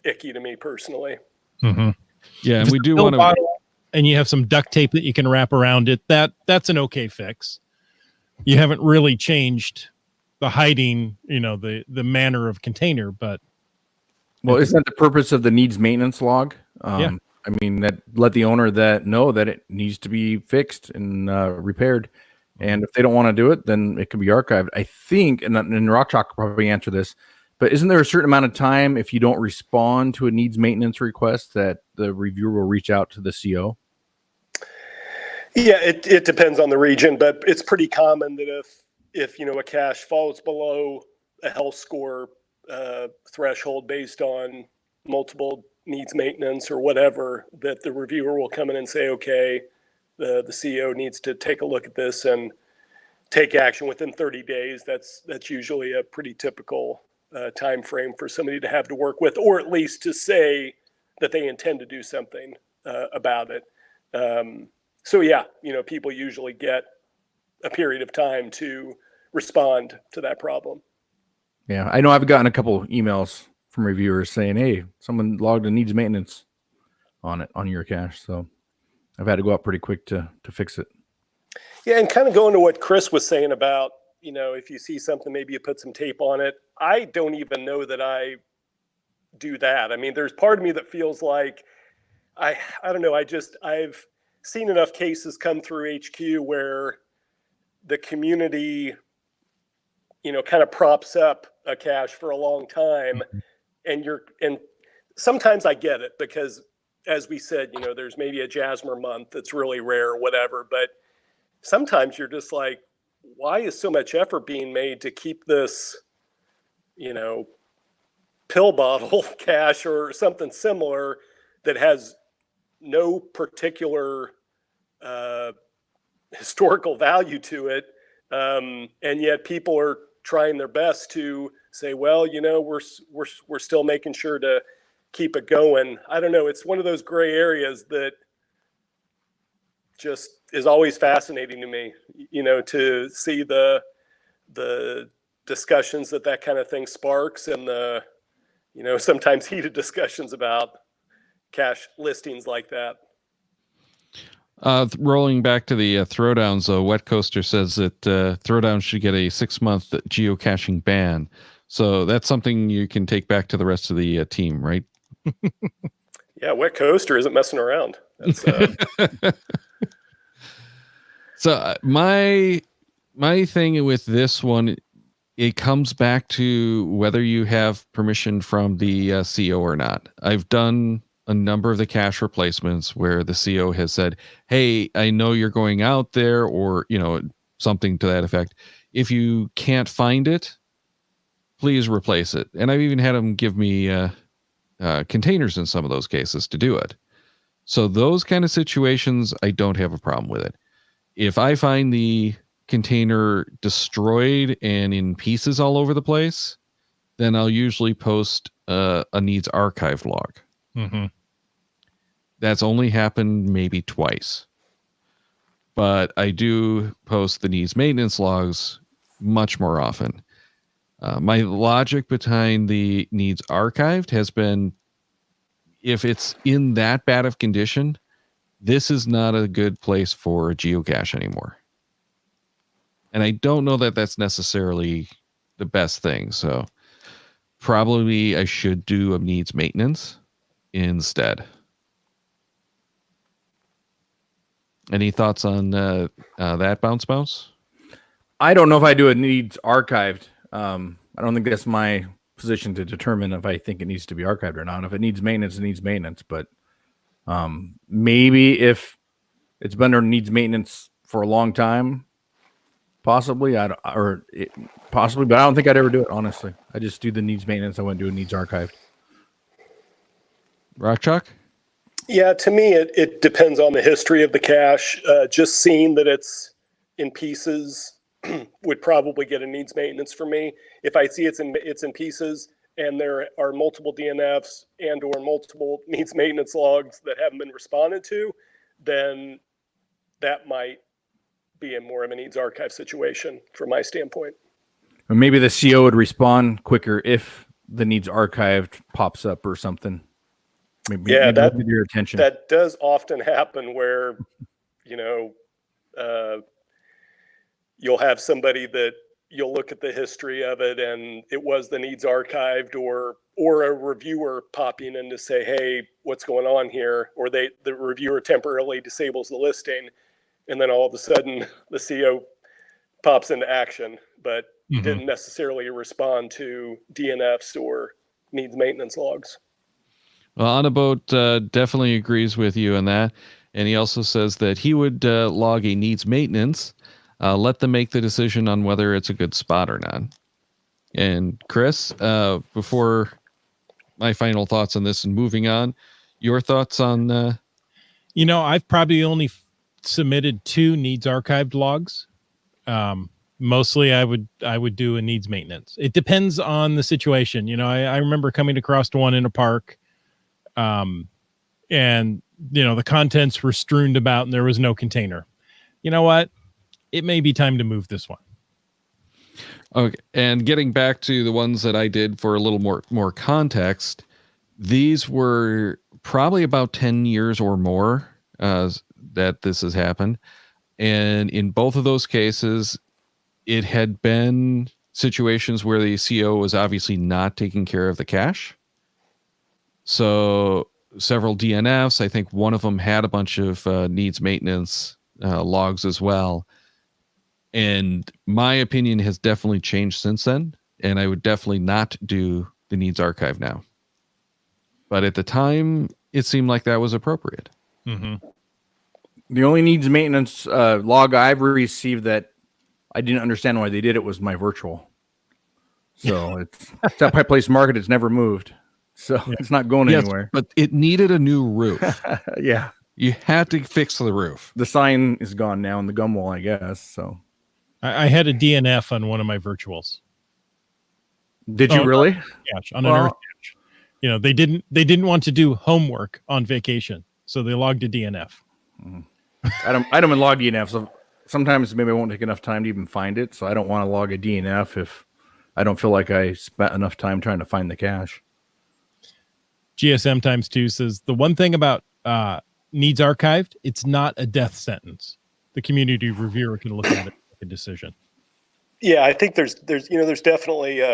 icky to me personally. Mm-hmm. Yeah, and If we it's a do pill want to. bottle and you have some duct tape that you can wrap around it, that's an okay fix. You haven't really changed the hiding, the manner of container, but Well, isn't that the purpose of the needs maintenance log? Yeah. I mean, that let the owner know that it needs to be fixed and repaired. And if they don't want to do it, then it can be archived. I think, and Rock Chalk could probably answer this, but isn't there a certain amount of time if you don't respond to a needs maintenance request that the reviewer will reach out to the CO? Yeah, it depends on the region, but it's pretty common that if a cache falls below a health score threshold based on multiple needs maintenance or whatever, that the reviewer will come in and say, okay, the CO needs to take a look at this and take action within 30 days. That's usually a pretty typical time frame for somebody to have to work with, or at least to say that they intend to do something about it. So yeah, people usually get a period of time to respond to that problem. Yeah, I know I've gotten a couple emails from reviewers saying, hey, someone logged a needs maintenance on your cache. So I've had to go out pretty quick to fix it. Yeah, and kind of going to what Chris was saying about, if you see something, maybe you put some tape on it. I don't even know that I do that. I mean, there's part of me that feels like I don't know. I've seen enough cases come through HQ where the community, kind of props up a cache for a long time, and sometimes I get it because, as we said, there's maybe a Jasmer month that's really rare or whatever, but sometimes you're just like, why is so much effort being made to keep this, pill bottle cache or something similar that has no particular historical value to it, and yet people are trying their best to say, well, we're still making sure to keep it going. I don't know. It's one of those gray areas that just is always fascinating to me, to see the discussions that kind of thing sparks, and the sometimes heated discussions about cache listings like that. Rolling back to the throwdowns, Wet Coaster says that throwdowns should get a 6-month geocaching ban. So that's something you can take back to the rest of the team, right? Yeah, Wet Coaster isn't messing around. That's, So my thing with this one, it comes back to whether you have permission from the CO or not. I've done a number of the cache replacements where the CO has said, hey, I know you're going out there, or, something to that effect. If you can't find it, please replace it. And I've even had them give me containers in some of those cases to do it. So those kind of situations, I don't have a problem with it. If I find the container destroyed and in pieces all over the place, then I'll usually post a needs archive log. Mm-hmm. That's only happened maybe twice. But I do post the needs maintenance logs much more often. My logic behind the needs archived has been, if it's in that bad of condition, this is not a good place for a geocache anymore. And I don't know that that's necessarily the best thing. So probably I should do a needs maintenance instead. Any thoughts on that, Bounce? I don't know if I do it needs archived. I don't think that's my position to determine if I think it needs to be archived or not. If it needs maintenance, it needs maintenance. But maybe if it's been or needs maintenance for a long time, possibly, possibly, but I don't think I'd ever do it. Honestly, I just do the needs maintenance. I wouldn't do a needs archived. Rock Chalk? Yeah, to me, it depends on the history of the cache. Just seeing that it's in pieces would probably get a needs maintenance for me. If I see it's in pieces and there are multiple DNFs and or multiple needs maintenance logs that haven't been responded to, then that might be more of a needs archive situation from my standpoint. Or maybe the CO would respond quicker if the needs archived pops up or something. Maybe that with your attention. That does often happen where, you'll have somebody that you'll look at the history of it and it was the needs archived, or a reviewer popping in to say, hey, what's going on here? Or the reviewer temporarily disables the listing. And then all of a sudden the CO pops into action, but didn't necessarily respond to DNFs or needs maintenance logs. Well, Anaboat definitely agrees with you on that. And he also says that he would log a needs maintenance, let them make the decision on whether it's a good spot or not. And Chris, before my final thoughts on this and moving on, your thoughts on... I've probably only submitted 2 needs archived logs. Mostly I would do a needs maintenance. It depends on the situation. I remember coming across one in a park, and the contents were strewn about and there was no container. You know what? It may be time to move this one. Okay. And getting back to the ones that I did for a little more context, these were probably about 10 years or more that this has happened. And in both of those cases, it had been situations where the CO was obviously not taking care of the cache. So several DNFs, I think one of them had a bunch of needs maintenance logs as well. And my opinion has definitely changed since then. And I would definitely not do the needs archive now. But at the time, it seemed like that was appropriate. Mm-hmm. The only needs maintenance log I've received that I didn't understand why they did it was my virtual. So it's at Pike Place Market. It's never moved. So it's not going anywhere. But it needed a new roof. Yeah. You had to fix the roof. The sign is gone now and the gum wall, I guess. So I had a DNF on one of my virtuals. Did you really? On an Earth cache. They didn't want to do homework on vacation, so they logged a DNF. I don't even log DNF. So sometimes maybe I won't take enough time to even find it. So I don't want to log a DNF if I don't feel like I spent enough time trying to find the cache. GSM times 2 says the one thing about needs archived, it's not a death sentence. The community reviewer can look at it and make a decision. Yeah, I think there's definitely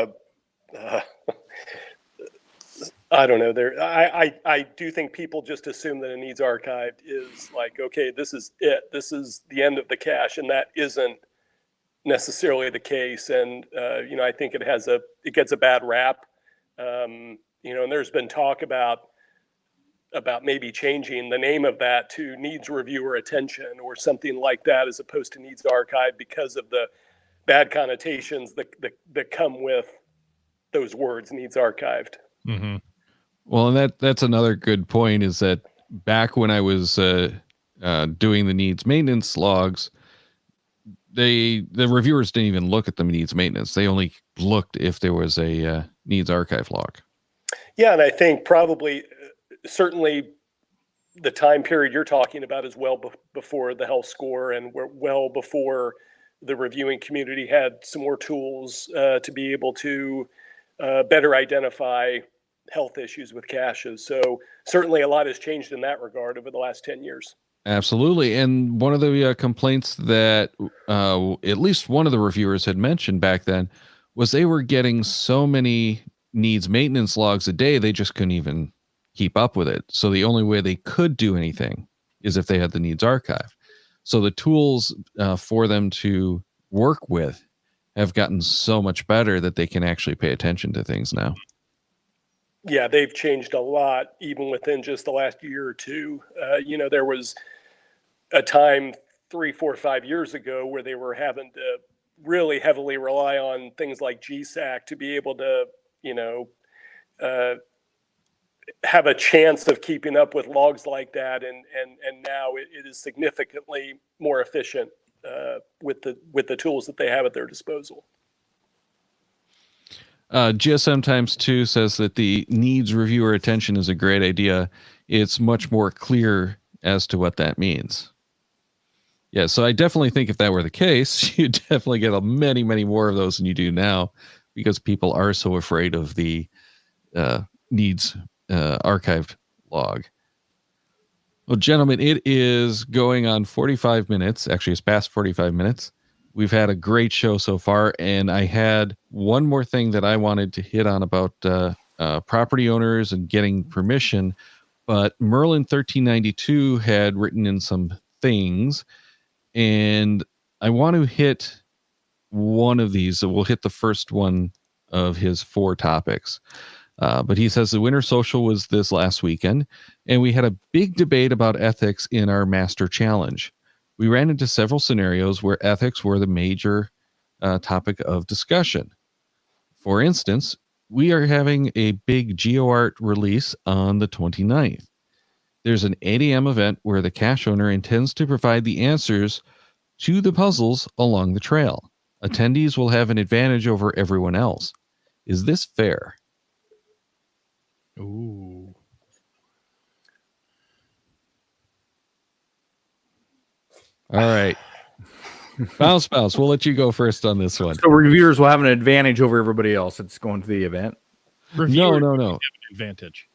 I don't know. I do think people just assume that a needs archived is like, okay, this is it. This is the end of the cache, and that isn't necessarily the case. And I think it gets a bad rap. And there's been talk about maybe changing the name of that to needs reviewer attention or something like that, as opposed to needs archive, because of the bad connotations that come with those words, needs archived. Mm-hmm. Well, and that's another good point, is that back when I was doing the needs maintenance logs, the reviewers didn't even look at the needs maintenance. They only looked if there was a needs archive log. Yeah, and I think probably, certainly, the time period you're talking about is well before the health score, and we're well before the reviewing community had some more tools to be able to better identify health issues with caches. So certainly a lot has changed in that regard over the last 10 years. Absolutely. And one of the complaints that at least one of the reviewers had mentioned back then was they were getting so many needs maintenance logs a day, they just couldn't even keep up with it. So the only way they could do anything is if they had the needs archive. So the tools for them to work with have gotten so much better that they can actually pay attention to things now. Yeah, they've changed a lot, even within just the last year or two. There was a time 3, 4, 5 years ago where they were having to really heavily rely on things like GSAC to be able to, have a chance of keeping up with logs like that. And now it is significantly more efficient with the tools that they have at their disposal. GSM times 2 says that the needs reviewer attention is a great idea. It's much more clear as to what that means. Yeah, so I definitely think if that were the case, you'd definitely get many, many more of those than you do now, because people are so afraid of the needs archived log. Well, gentlemen, it is going on 45 minutes. Actually, it's past 45 minutes. We've had a great show so far, and I had one more thing that I wanted to hit on about property owners and getting permission, but Merlin 1392 had written in some things, and I want to hit one of these. So we'll hit the first one of his 4 topics. But he says the Winter Social was this last weekend, and we had a big debate about ethics in our Master Challenge. We ran into several scenarios where ethics were the major topic of discussion. For instance, we are having a big GeoArt release on the 29th. There's an 8 a.m. event where the cache owner intends to provide the answers to the puzzles along the trail. Attendees will have an advantage over everyone else. Is this fair? Ooh. All right. Bounce, we'll let you go first on this one. So reviewers will have an advantage over everybody else that's going to the event. Reviewers No. have an advantage.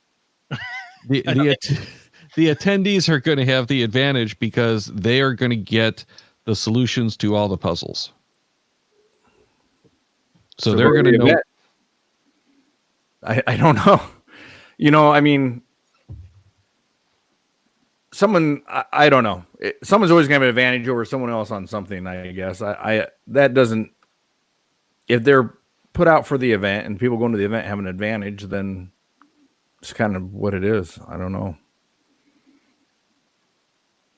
The attendees are going to have the advantage because they are going to get the solutions to all the puzzles. So they're going to know. I don't know. I mean, I don't know. Someone's always going to have an advantage over someone else on something, I guess. That doesn't, if they're put out for the event and people going to the event have an advantage, then it's kind of what it is. I don't know.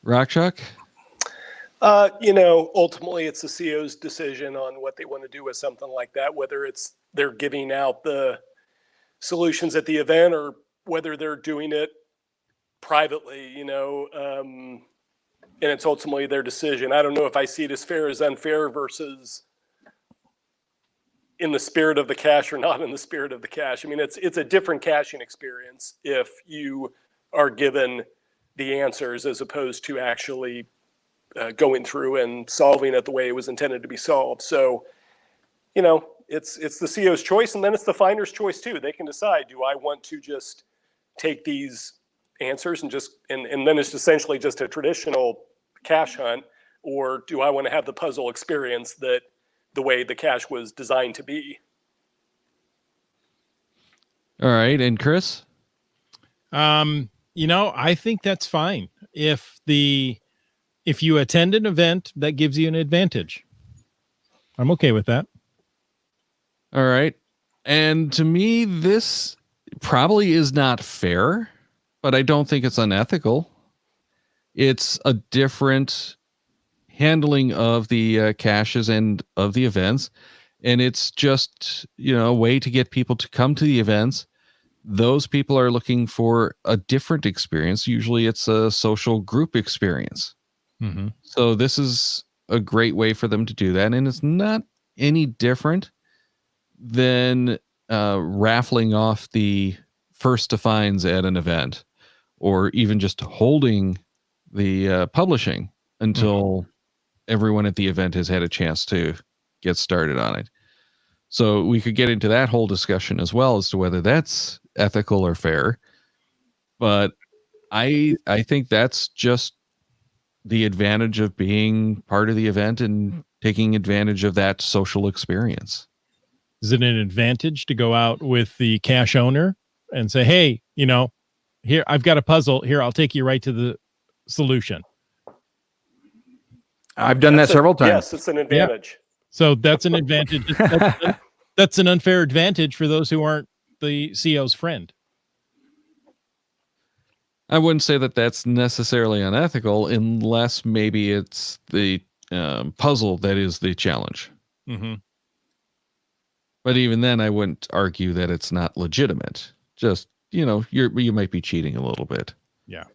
Rockchuck? Ultimately it's the CO's decision on what they want to do with something like that, whether it's they're giving out the solutions at the event or whether they're doing it privately, and it's ultimately their decision. I don't know if I see it as fair as unfair versus in the spirit of the cache or not in the spirit of the cache. I mean, it's a different caching experience if you are given the answers as opposed to actually going through and solving it the way it was intended to be solved. So, it's the CO's choice, and then it's the finder's choice too. They can decide, do I want to just take these answers and then it's essentially just a traditional cache hunt, or do I want to have the puzzle experience that the way the cache was designed to be? All right. And Chris? I think that's fine. If you attend an event, that gives you an advantage. I'm okay with that. All right. And to me, this probably is not fair, but I don't think it's unethical. It's a different handling of the caches and of the events. And it's just, a way to get people to come to the events. Those people are looking for a different experience. Usually it's a social group experience. Mm-hmm. So this is a great way for them to do that. And it's not any different than raffling off the first to finds at an event, or even just holding the publishing until everyone at the event has had a chance to get started on it. So we could get into that whole discussion as well as to whether that's ethical or fair. But I think that's just the advantage of being part of the event and taking advantage of that social experience. Is it an advantage to go out with the cache owner and say, hey, here, I've got a puzzle here. I'll take you right to the solution. I've done that several times. Yes, it's an advantage. So that's an advantage. That's an unfair advantage for those who aren't the CEO's friend. I wouldn't say that that's necessarily unethical unless maybe it's the puzzle that is the challenge. Mm-hmm. But even then, I wouldn't argue that it's not legitimate. Just, you might be cheating a little bit. Yeah.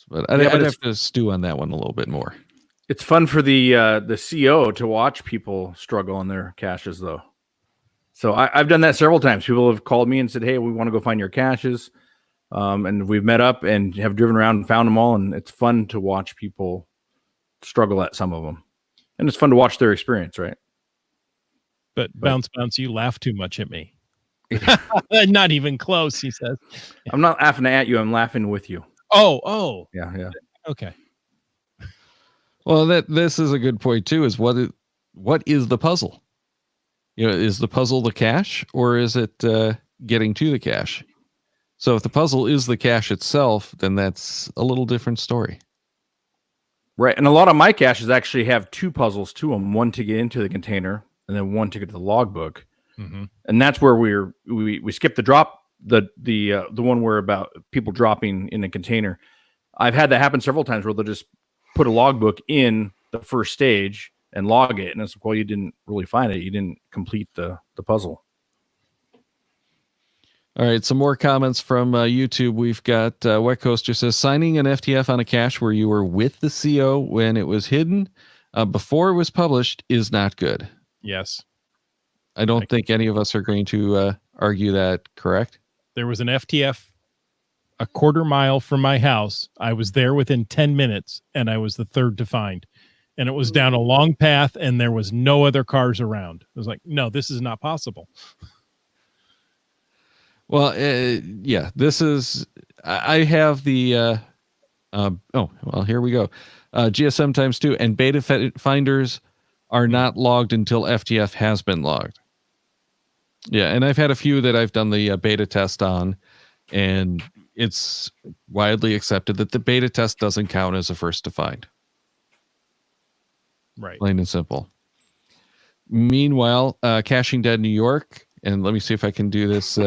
But I'd have to stew on that one a little bit more. It's fun for the CEO to watch people struggle on their caches, though. So I've done that several times. People have called me and said, hey, we want to go find your caches. And we've met up and have driven around and found them all. And it's fun to watch people struggle at some of them. And it's fun to watch their experience, right? But Bounce, you laugh too much at me. Not even close, he says. I'm not laughing at you. I'm laughing with you. Oh. Yeah. Okay. Well, this is a good point, too, is what is the puzzle? Is the puzzle the cache or is it getting to the cache? So if the puzzle is the cache itself, then that's a little different story. Right. And a lot of my caches actually have two puzzles to them, one to get into the container and then one to get to the logbook. Mm-hmm. And that's where we skip the drop, the one where about people dropping in a container. I've had that happen several times where they'll just put a logbook in the first stage and log it. And it's like, well, you didn't really find it. You didn't complete the puzzle. All right, some more comments from YouTube. We've got Wet Coaster says, signing an FTF on a cache where you were with the CO when it was hidden before it was published is not good. Yes. I don't think any of us are going to argue that, correct? There was an FTF a quarter mile from my house. I was there within 10 minutes, and I was the third to find. And it was down a long path, and there was no other cars around. I was like, no, this is not possible. Well, yeah, this is, I have the, here we go. GSM times 2 and beta finders are not logged until FTF has been logged. Yeah, and I've had a few that I've done the beta test on, and it's widely accepted that the beta test doesn't count as a first to find. Right. Plain and simple. Meanwhile, Caching Dead New York, and let me see if I can do this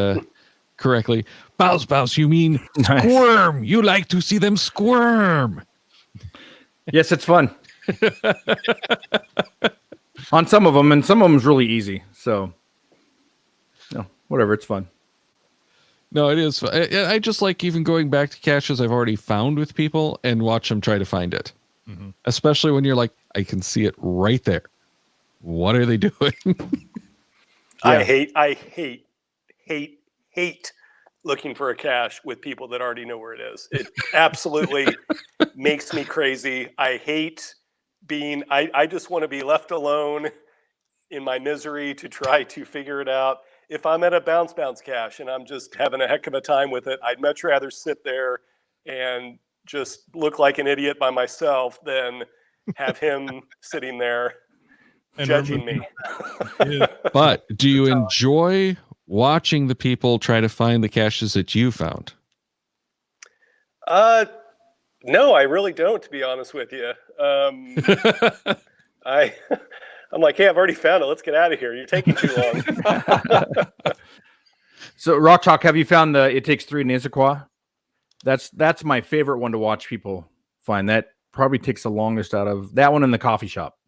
correctly. Bounce, you mean squirm. You like to see them squirm. Yes, it's fun. On some of them, and some of them is really easy. So, no, whatever, it's fun. No, it is fun. I just like even going back to caches I've already found with people and watch them try to find it. Mm-hmm. Especially when you're like, I can see it right there. What are they doing? Yeah. I hate looking for a cache with people that already know where it is. It absolutely makes me crazy. I hate being, I just want to be left alone in my misery to try to figure it out. If I'm at a bounce cache and I'm just having a heck of a time with it, I'd much rather sit there and just look like an idiot by myself than have him sitting there and judging me. But do you enjoy watching the people try to find the caches that you found? No, I really don't, to be honest with you. I'm like, hey, I've already found it. Let's get out of here. You're taking too long. So, Rock Chalk, have you found the It Takes 3 in Issaquah? That's my favorite one to watch people find. That probably takes the longest out of that one in the coffee shop.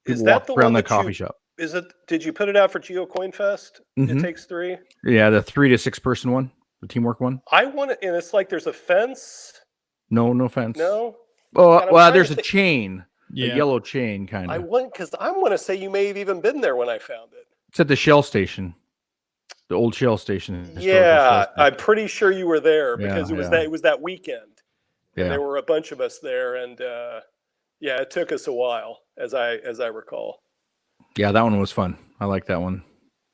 Is that the one the coffee shop? Is it? Did you put it out for GeoCoin Fest? Mm-hmm. It Takes 3. Yeah, the 3 to 6 person one, the teamwork one. I want it, and it's like there's a fence. No fence. No. Oh, well, there's a chain. Yeah. A yellow chain, kind of. I want to say you may have even been there when I found it. It's at the Shell station, the old Shell station. Yeah, I'm pretty sure you were there because it was that weekend. Yeah. And there were a bunch of us there, and Yeah, it took us a while, as I recall. Yeah, that one was fun. I like that one.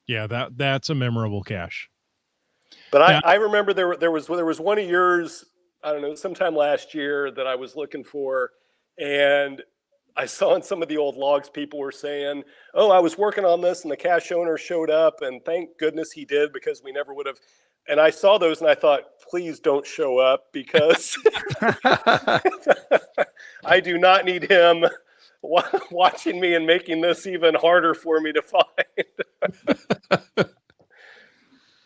Yeah, that's a memorable cache. But Yeah. I remember there was one of yours, I don't know, sometime last year that I was looking for, and I saw in some of the old logs people were saying, "Oh, I was working on this, and the cache owner showed up, and thank goodness he did because we never would have." And I saw those, and I thought, "Please don't show up because I do not need him watching me and making this even harder for me to find."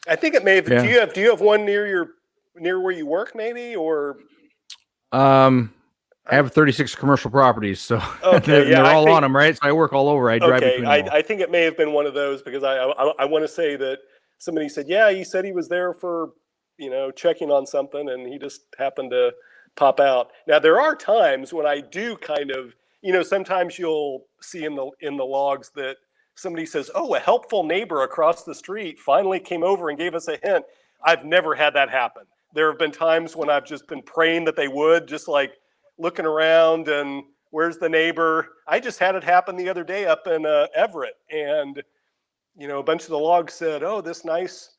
I think it may have. Yeah. Do you have one near where you work, maybe, or? I have 36 commercial properties, so Okay, and they're all on them, right? So I work all over. I drive between them all. I think it may have been one of those because I want to say that somebody said, yeah, he said he was there for, checking on something, and he just happened to pop out. Now there are times when I do kind of, sometimes you'll see in the logs that somebody says, oh, a helpful neighbor across the street finally came over and gave us a hint. I've never had that happen. There have been times when I've just been praying that they would, just like looking around and where's the neighbor. I just had it happen the other day up in Everett, and a bunch of the logs said, oh, this nice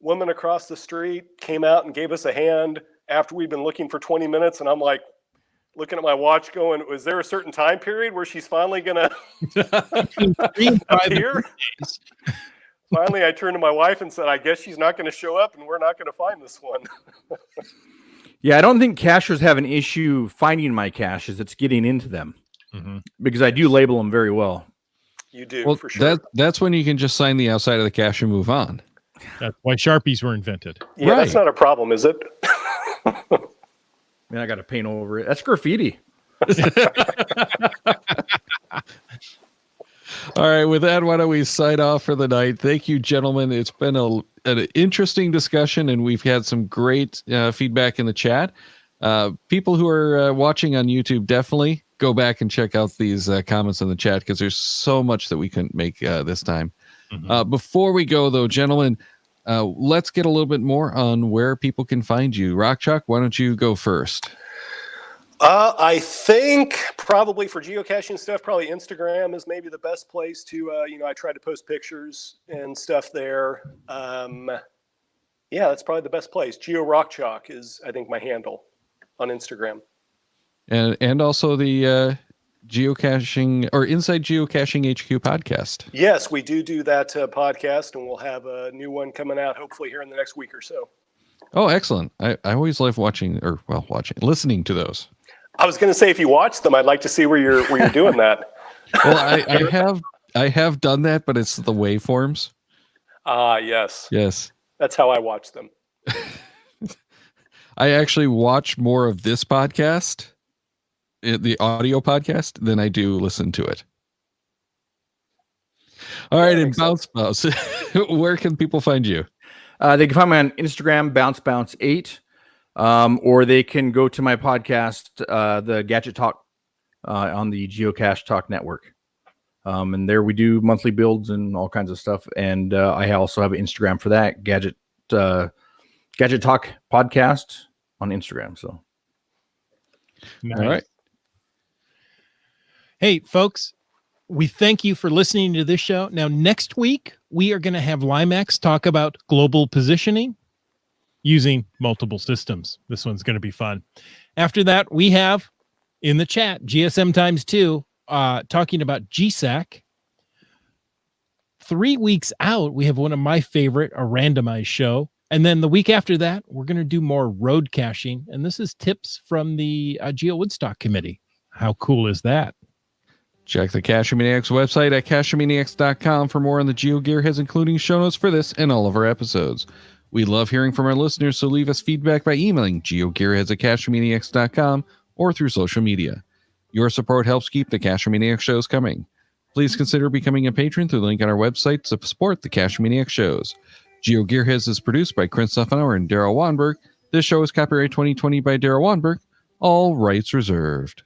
woman across the street came out and gave us a hand after we'd been looking for 20 minutes. And I'm like looking at my watch going, was there a certain time period where she's finally gonna appear? Finally, I turned to my wife and said, I guess she's not going to show up, and we're not going to find this one. Yeah, I don't think cachers have an issue finding my caches. It's getting into them because I do label them very well. You do, Well, for sure. That's when you can just sign the outside of the cache and move on. That's why Sharpies were invented. Yeah, Right. That's not a problem, is it? Man, I got to paint over it. That's graffiti. All right, with that, why don't we sign off for the night? Thank you, gentlemen. It's been an interesting discussion, and we've had some great feedback in the chat. People who are watching on YouTube, definitely go back and check out these comments in the chat because there's so much that we couldn't make this time. Before we go, though, gentlemen, let's get a little bit more on where people can find you. Rock Chalk, why don't you go first? I think probably for geocaching stuff, probably Instagram is maybe the best place to, I try to post pictures and stuff there. Yeah, that's probably the best place. Geo Rock Chalk is, I think, my handle on Instagram. And also the geocaching or Inside Geocaching HQ podcast. Yes, we do that podcast, and we'll have a new one coming out hopefully here in the next week or so. Oh, excellent. I always love listening to those. I was going to say, if you watch them, I'd like to see where you're doing that. Well, I have done that, but it's the waveforms. Yes. Yes. That's how I watch them. I actually watch more of this podcast, the audio podcast, than I do listen to it. All right, and Bounce, where can people find you? They can find me on Instagram, bounce8, or they can go to my podcast, the Gadget Talk, on the Geocache Talk Network. And there we do monthly builds and all kinds of stuff. And I also have an Instagram for that, Gadget Talk Podcast on Instagram. So, Nice. All right. Hey, folks, we thank you for listening to this show. Now, next week, we are going to have Limax talk about global positioning using multiple systems. This one's going to be fun. After that, we have in the chat GSM times 2 talking about GSAC. 3 weeks out, we have one of my favorite, a randomized show. And then the week after that, we're going to do more road caching. And this is tips from the Geo Woodstock Committee. How cool is that? Check the Cachemaniacs website at cachemaniacs.com for more on the Geo Gearheads, including show notes for this and all of our episodes. We love hearing from our listeners, so leave us feedback by emailing geogearheads@cachemaniacs.com or through social media. Your support helps keep the Cachemaniacs shows coming. Please consider becoming a patron through the link on our website to support the Cachemaniacs shows. Geo Gearheads is produced by Chris Suffenauer and Daryl Wanberg. This show is copyright 2020 by Daryl Wanberg. All rights reserved.